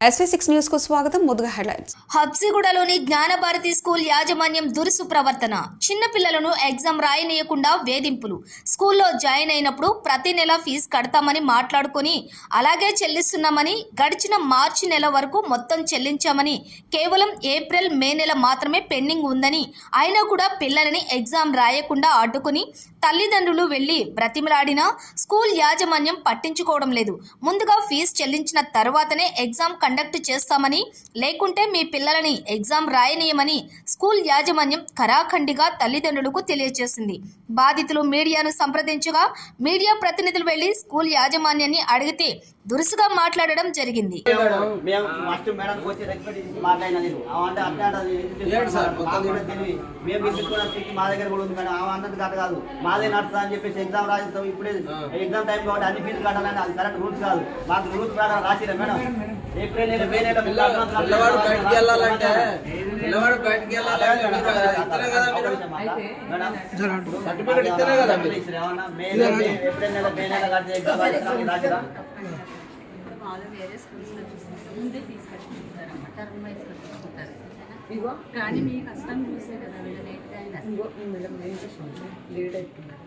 SV6 news కు స్వాగతం. ముందుగా హెడ్లైన్స్. హబ్సిగూడలోని జ్ఞానభారతి స్కూల్ యాజమాన్యం దురుసు ప్రవర్తన. చిన్న పిల్లలను ఎగ్జామ్ రాయనీయకుండా వేధింపులు. స్కూల్లో జాయిన్ అయినప్పుడు ప్రతి నెల ఫీజు కడతామని మాట్లాడుకొని అలాగే చెల్లిస్తున్నామని, గడిచిన మార్చి నెల వరకు మొత్తం చెల్లించామని, కేవలం ఏప్రిల్ మే నెల మాత్రమే పెండింగ్ ఉందని, అయినా కూడా పిల్లలని ఎగ్జామ్ రాయకుండా అడ్డుకుని తల్లిదండ్రులు వెళ్లి బ్రతిమలాడినా స్కూల్ యాజమాన్యం పట్టించుకోవడం లేదు. ముందుగా ఫీజు చెల్లించిన తర్వాతనే ఎగ్జామ్ కండక్ట్ చేస్తామని, లేకుంటే మీ పిల్లలని ఎగ్జామ్ రాయనీయమని స్కూల్ యాజమాన్యం ఖరాఖండిగా తల్లిదండ్రులకు తెలియజేసింది. బాధితులు మీడియాను సంప్రదించగా మీడియా ప్రతినిధులు వెళ్లి స్కూల్ యాజమాన్యాన్ని అడిగితే దురుసుగా మాట్లాడడం జరిగింది. మాదే నడుస్తా అని చెప్పేసి ఎగ్జామ్ రాసిస్తాం. ఇప్పుడే ఎగ్జామ్ టైం కాబట్టి అన్ని ఫీజులు కట్టాలని అది కరెక్ట్ రూల్స్ కాదు. మాకు రూల్స్ ప్రకారం రాసిరా మేడం. ఏప్రిల్ నెల మే నెల పిల్లవాడు బయటికి వెళ్ళాలంటే సర్టిఫికేట్ ఇస్తేనే కదా ఏప్రిల్ నెల మే నెల కడితే ఎగ్జామ్ రాసిరా. కానీ మీ కష్టం చూసే కదా లేట్ అవుతున్నారు.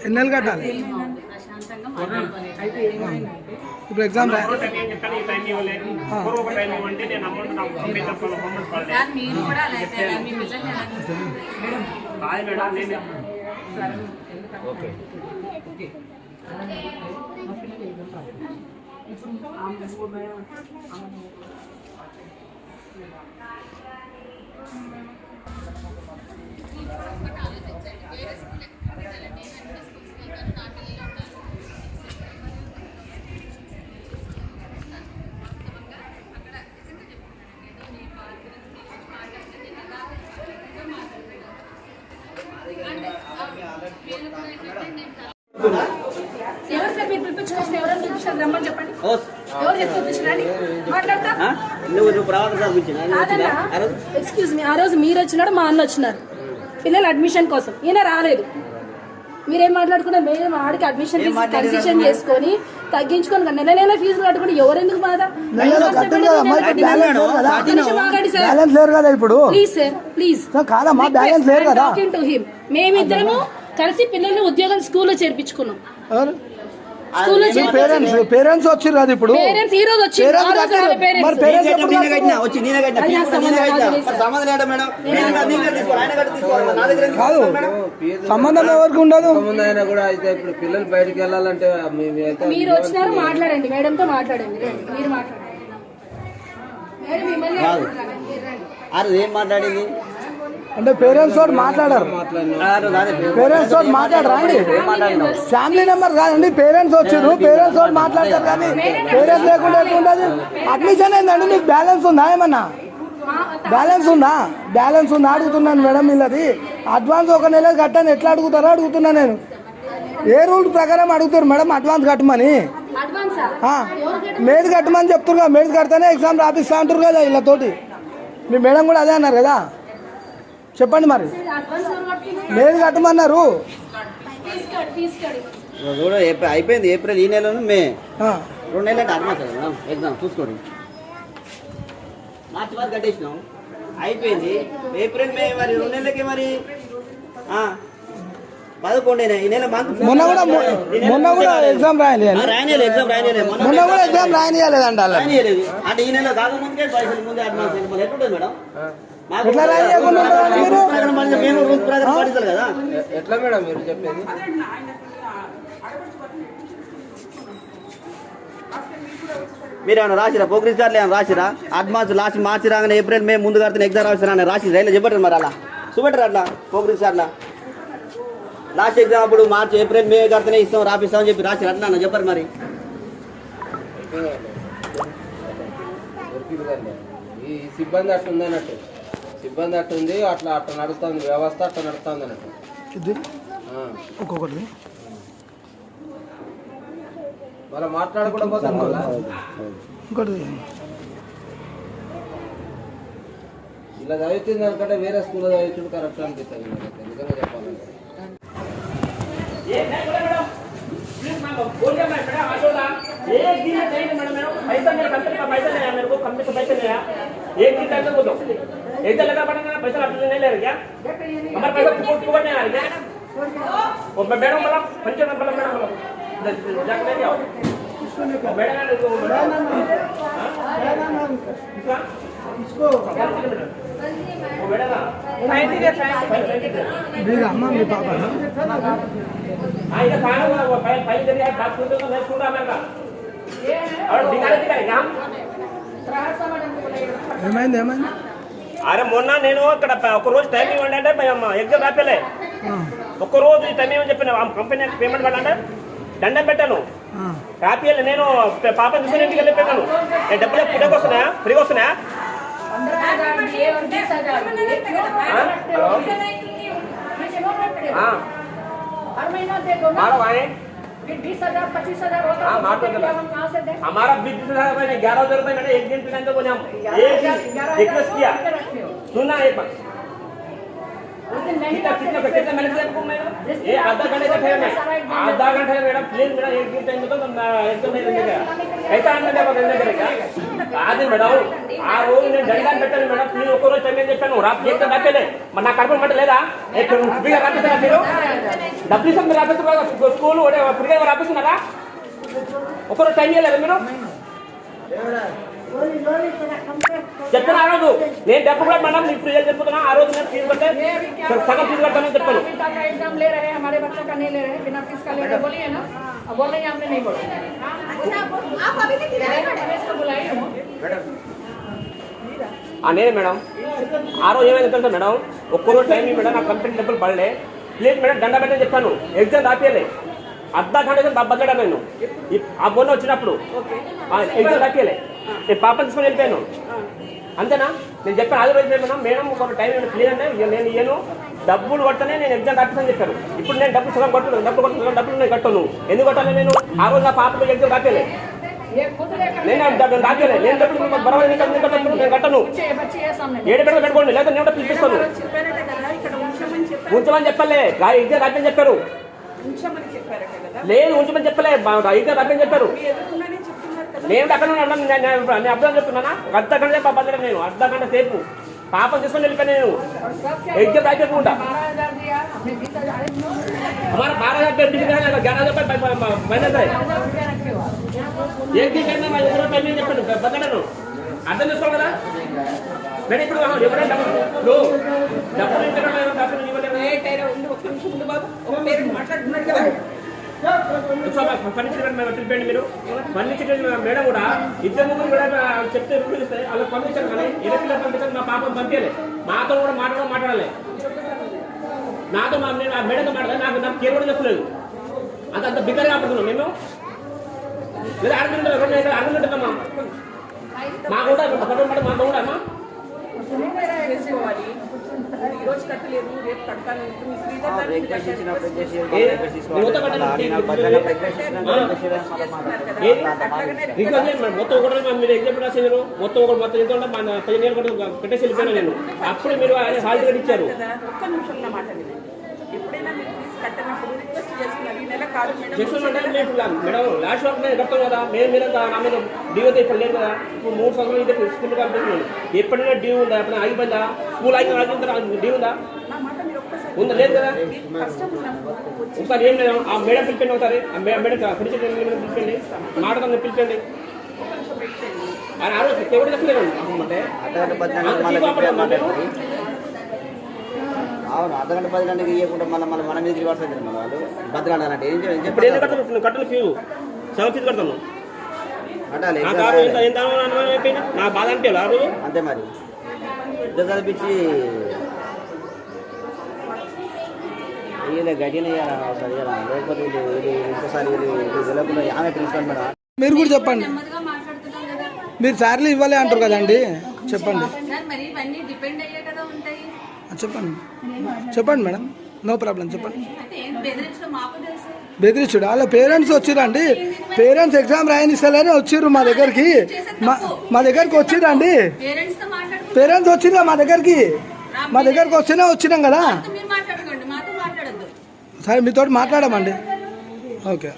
ఎన్నెలు కట్టాలి ఇప్పుడు ఎగ్జామ్ మీరు కూడా రమ్మని చెప్పండి. ఎవరు చెప్పండి మాట్లాడతా. ఎక్స్క్యూజ్ మీ, ఆ రోజు మీరు వచ్చినాడు, మా అన్న వచ్చినారు పిల్లల అడ్మిషన్ కోసం. ఈయన రాలేదు. మీరేం మాట్లాడుకున్నారు? మేము ఆడికి అడ్మిషన్ కన్సెషన్ చేసుకొని తగ్గించుకొని నెల నెల ఫీజులు కట్టుకుని ఎవరెందుకు బాధ? Please sir, please talking to him. మేమిద్దరము కలిసి పిల్లల్ని ఉద్యోగం స్కూల్లో చేర్పించుకున్నాం. పేరెంట్స్ వచ్చారు కదా ఇప్పుడు. పేరెంట్స్ ఈ రోజు వచ్చారు. కాదు, సంబంధం ఎవరికి ఉండదు. కూడా అయితే ఇప్పుడు పిల్లలు బయటకు వెళ్ళాలంటే మీరు వచ్చినారు, మాట్లాడండి మేడంతో, మాట్లాడండి. మీరు మాట్లాడండి. ఏం మాట్లాడింది అంటే పేరెంట్స్ తోటి మాట్లాడారు. పేరెంట్స్ తోటి మాట్లాడరా అండి? ఫ్యామిలీ నెంబర్ కాదండి, పేరెంట్స్ వచ్చారు. పేరెంట్స్ తోటి మాట్లాడతారు కానీ పేరెంట్స్ లేకుండా ఎట్లుంటది? అడ్మిషన్ ఏందండి? నీకు బ్యాలెన్స్ ఉందా? ఏమన్నా బ్యాలెన్స్ ఉందా? బ్యాలెన్స్ ఉందా అడుగుతున్నాను మేడం. వీళ్ళది అడ్వాన్స్ ఒక నెల కట్టాను, ఎట్లా అడుగుతారో అడుగుతున్నా నేను. ఏ రూల్ ప్రకారం అడుగుతారు మేడం అడ్వాన్స్ కట్టమని? మేది కట్టమని చెప్తున్నారు. మేది కడితేనే ఎగ్జామ్ రాపిస్తా అంటారు కదా వీళ్ళతోటి. మీ మేడం కూడా అదే అన్నారు కదా. చెప్పండి మరి, మేది కట్టమన్నారు. అయిపోయింది ఏప్రిల్, ఈ నెల మే 2 నెలలు అంటే అడ్వాన్స్ కదా మేడం. ఎగ్జామ్ చూసుకోండి. మార్చి వరకు కట్టేసినాం, అయిపోయింది. ఏప్రిల్ మే మరి 2 నెలలకి మరి 11 ఈ నెల మొన్న కూడా ఎగ్జామ్ రాయలేదు. మొన్న కూడా ఎగ్జామ్ రాయలేదండి. అంటే ఈ నెల కాకముందే పైసలు ముందే అడ్వాన్స్ ఎట్లుంటుంది మేడం? ఎట్లా రాయకుండా మేము రూల్స్ ప్రకారం పాటించాలి కదా. ఎట్లా మేడం మీరు చెప్పేది? మీరు ఏమైనా రాసిరా? ప్రోగ్రెస్ కార్డులు ఏమైనా రాసిరా? అడ్వాన్స్ లాస్ట్ మార్చి రాగానే ఏప్రిల్ మే ముందు కడితే ఎగ్జామ్ రాసిరా రాసి రైలు చెప్పండి మరి. అలా చూపెట్టరు అట్లా ప్రోగ్రెస్ కార్డులా. లాస్ట్ ఎగ్జామ్ అప్పుడు మార్చి ఏప్రిల్ మే కడితేనే ఇస్తాం రాపిస్తామని చెప్పి రాసిరా అట్లా అన్న చెప్పరు మరి. ఈ సిబ్బంది అట్లా ఉంది అన్నట్టు, సిబ్బంది అట్లా ఉంది, అట్లా నడుస్తుంది వ్యవస్థ, అట్లా నడుస్తుంది అన్నట్టు. ఒక్కొక్కటి వాళ్ళ మాట్లాడకుండా పోతాం. ఇంకోటి ఇలా చదివితే దానికంటే వేరే స్కూల్లో చదివించుడు కరెక్ట్ అనిపిస్తుంది నాకైతే నిజంగా చెప్పాలంటే. एक दिन टाइम बोलो एक दिन लगा पड़ेगा पैसा आप नहीं ले रहे क्या हमारे पैसा फुकट नहीं आ रहा क्या वो मैडम बोला पंचर में बोला मैडम बोला जाके ले आओ मैडम ने तो इसको वो मैडम అమ్మ మీ పాప हाँ इधर खाना हुआ वो फाइल दे दिया बात सुनते तो नहीं सुन रहा मेरा और दिखाने क्या ఏమైంది ఏమైంది అరే మొన్న నేను ఇక్కడ ఒక రోజు టైం ఇవ్వండి అంటే ఎగ్జామ్ రాపేలే ఒక్క రోజు టైం ఇవ్వని చెప్పిన కంపెనీ పేమెంట్ పెట్టాలంటే దండం పెట్టాను రాపియలే నేను పాప చూసుకుని ఇంటికి వెళ్ళిపోయాను నేను డబ్బులు పుట్టకు వస్తున్నాయా ఫ్రీగా వస్తున్నాయా हमारा 20,000 रुपये 11,000 रुपये मैंने एक दिन पहले तो बोले हम एक दिन रिक्वेस्ट किया सुनना एक बार कितना मैंने ये आधा घंटे का ठहर आधा घंटे मैडम प्लीज मेरा एक दिन टाइम तो एकदम नहीं लगेगा कैसा आने करेगा आदि मैडम आ रोज నేను దండం పెట్టాను మేడం ప్లీజ్ ఒక్క రోజు టైం చెప్పాను రా ఏకం రాపేలే మన నా కర్మ మాట లేదా ఫ్రీగా రాపిస్తారా మీరు డబ్బులు ఇస్తాం మీరు రాపిస్తున్నారు స్కూల్ ఫ్రీగా రాపిస్తున్నారా ఒక్కరోజు టైం ఇవ్వలేదు మీరు చెప్తాను ఆ రోజు నేను డబ్బు కూడా మేడం ఇప్పుడు ఏం చెప్తున్నా ఆ రోజు నేను ఫీజు కట్టే సగం ఫీజు కట్టానని చెప్పాను एग्जाम ले रहे हैं हमारे बच्चों का नहीं ले रहे हैं बिना फीस का ले रहे बोलिए ना अब बोल रहे हैं आपने नहीं बोला आप अभी तक बुलाइए నేనే మేడం ఆ రోజు ఏమైంది తెలుసా మేడం ఒక్కరోజు టైం మేడం నా కంపెనీ డబ్బులు పడలే ప్లీజ్ మేడం దండ పెట్టని చెప్పాను ఎగ్జామ్ రాపియలే అర్ధ గంట బద్దడా నేను ఆ మొన్న వచ్చినప్పుడు ఎగ్జామ్ రాపియలే నేను పాపని తీసుకొని వెళ్ళిపోయాను అంతేనా నేను చెప్పాను అది రోజు మేడం ఒక టైం ప్లీజ్ అంటే నేను ఇయ్యను డబ్బులు కొట్టనే నేను ఎగ్జామ్ రాపిస్తాను చెప్పాను ఇప్పుడు నేను డబ్బులు సగం కొట్టను డబ్బులు నేను కట్టను ఎందుకు కొట్టాలి నేను ఆ రోజు నా పాపకు ఎగ్జామ్ రాపియలే నేను రాపియలే నేను డబ్బులు బరాబర్ నేను కట్టను ఏడు పెడతా పెట్టుకోండి లేదా నేను పిలిపిస్తాను ఉంచమని చెప్పలే ఎగ్జామ్ రాపిని చెప్పారు లేదు ఉంచమని చెప్పలే ఎగ్జామ్ రాపిని చెప్పారు నేను అక్కడ నేను అర్థం చెప్తున్నానా అర్ధ గంట సేపు బద్దడా నేను అర్ధ గంట సేపు పాపం తీసుకొని వెళ్ళిపోయాను నేను ఎగ్జామ్ రాయకుండా हमारा 12,000 11,000 फाइनल है एक दिन करना मैं एक रुपये नहीं చెప్పాను బద్దడను అర్థం చేసుకోవాలి కదా నేను ఇప్పుడు ఎవరైనా డబ్బులు ఇవ్వడం డబ్బులు మీరు ఫర్నిచర్ మేడం కూడా ఇద్దరు ముగ్గురు కూడా చెప్తే రూపాయలు ఇస్తాయి అలా పంపించాను కానీ ఎలక్ట్రిక్ పంపించాను మా పాపం పంపించలే మాతో కూడా మాట్లాడాలి నాతో నేను ఆ మేడంతో మాట్లాడాలి నాకు కేర్ కూడా చెప్పలేదు అంత బిగ్గరగా ఆడుతున్నాం మేము లేదా ఆడుకుంటామా మా కూడా మాతో కూడా అమ్మా మొత్తం ఒకటి మీరు ఎగ్జామ్ రాసేవారు మొత్తం ఒకటి మొత్తం ఎంత ఉంటే 15 ఏళ్ళు కూడా పెట్టేసి వెళ్ళిపోయాను నేను అప్పుడు మీరు హాల్ టికెట్ ఇచ్చారు మేడం లాస్ట్ వరకు నేను కడతాను కదా మీరు నా మీద డ్యూ అయితే ఇప్పుడు లేదు కదా ఇప్పుడు 3 సంవత్సరాలు అయితే స్కూల్ పంపిస్తున్నాను ఎప్పుడైనా డ్యూ ఉందా ఎప్పుడైనా ఆగిపోయిందా స్కూల్ ఆగిన డ్యూ ఉందా ఉందా లేదు కదా ఒకసారి ఏం లేదు ఆ మేడం పిలిపండి ఒకసారి ఆ మేడం పిలిపండి మాటతో పిలిపండి ఆ రోజు ఎవరు చెప్పలేదు అంటే అవును అర్ధగంట 10 గంటలకు ఇవ్వకుండా మళ్ళీ మన మీద రివర్స్ అవుతుంది మన వాళ్ళు బద్దలు అంటే ఏం ఇప్పుడు ఏం కట్టాను కట్టను ఫీజు సగం ఫీజు కడతాను కట్టాలి నా బాధ అంటే ఆ రోజు అంతే మరి ఇద్దరు చదివించి గడియన లేకపోతే ఇంకోసారి వెళ్ళకుండా ఆమె ప్రిన్సిపల్ మేడం మీరు కూడా చెప్పండి మీరు సార్లు ఇవ్వాలి అంటారు కదండి చెప్పండి చెప్పండి మేడం నో ప్రాబ్లం చెప్పండి బెదిరించుడు వాళ్ళ పేరెంట్స్ వచ్చిరండి పేరెంట్స్ ఎగ్జామ్ రాయనిస్తలేని వచ్చిర్రు మా దగ్గరికి వచ్చిరండి పేరెంట్స్ వచ్చిందా మా దగ్గరికి వచ్చినాం కదా. సరే మీతో మాట్లాడామండి. ఓకే.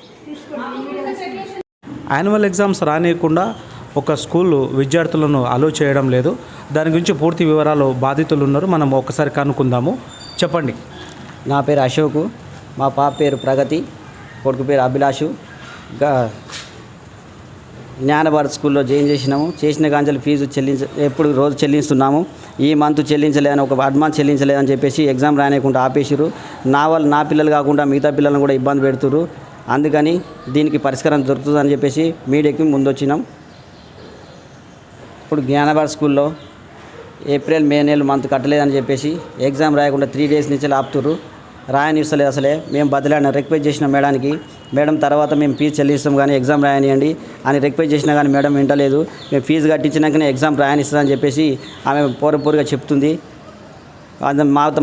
యాన్యువల్ ఎగ్జామ్స్ రానియకుండా ఒక స్కూల్ విద్యార్థులను అలో చేయడం లేదు. దాని గురించి పూర్తి వివరాలు బాధితులు ఉన్నారు, మనం ఒకసారి కనుక్కుందాము. చెప్పండి. నా పేరు అశోకు, మా పాప పేరు ప్రగతి, కొడుకు పేరు అభిలాషు. ఇంకా జ్ఞానభారత్ స్కూల్లో జాయిన్ చేసినాము. చేసిన కాంచెలు ఫీజు ఎప్పుడు రోజు చెల్లిస్తున్నాము. ఈ మంత్ చెల్లించలేదని ఒక అడ్వాన్స్ చెల్లించలేదని చెప్పేసి ఎగ్జామ్ రానియకుండా ఆపేసారు. నా పిల్లలు కాకుండా మిగతా పిల్లలను కూడా ఇబ్బంది పెడుతున్నారు. అందుకని దీనికి పరిష్కారం దొరుకుతుందని చెప్పేసి మీడియాకి ముందొచ్చినాం. ఇప్పుడు జ్ఞానభారత్ స్కూల్లో ఏప్రిల్ మే నెల మంత్ కట్టలేదని చెప్పేసి ఎగ్జామ్ రాయకుండా 3 days నుంచి ఆపుతున్నారు. రాయనిస్తలేదు. అసలే మేము బదిలాడిన రిక్వెస్ట్ చేసిన మేడం తర్వాత మేము ఫీజు చెల్లిస్తాం కానీ ఎగ్జామ్ రాయనియండి అని రిక్వెస్ట్ చేసినా కానీ మేడం వింటలేదు. మేము ఫీజు కట్టించినాకనే ఎగ్జామ్ రాయనిస్తుందని చెప్పేసి ఆమె పోరపోరుగా చెప్తుంది.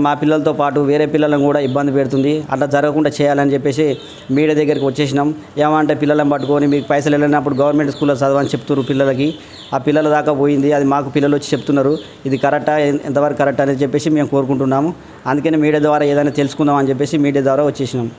మా పిల్లలతో పాటు వేరే పిల్లలను కూడా ఇబ్బంది పెడుతుంది. అట్లా జరగకుండా చేయాలని చెప్పేసి మీడియా దగ్గరికి వచ్చేసినాం. ఏమంటే పిల్లలను పట్టుకొని మీకు పైసలు వెళ్ళినప్పుడు గవర్నమెంట్ స్కూల్లో చదవని చెప్తున్నారు పిల్లలకి. ఆ పిల్లల దాకా పోయింది. అది మాకు పిల్లలు వచ్చి చెప్తున్నారు. ఇది కరెక్టా, ఎంతవరకు కరెక్ట్ అని చెప్పేసి మేము కోరుకుంటున్నాము. అందుకని మీడియా ద్వారా ఏదైనా తెలుసుకుందాం అని చెప్పేసి మీడియా ద్వారా వచ్చేసినాం.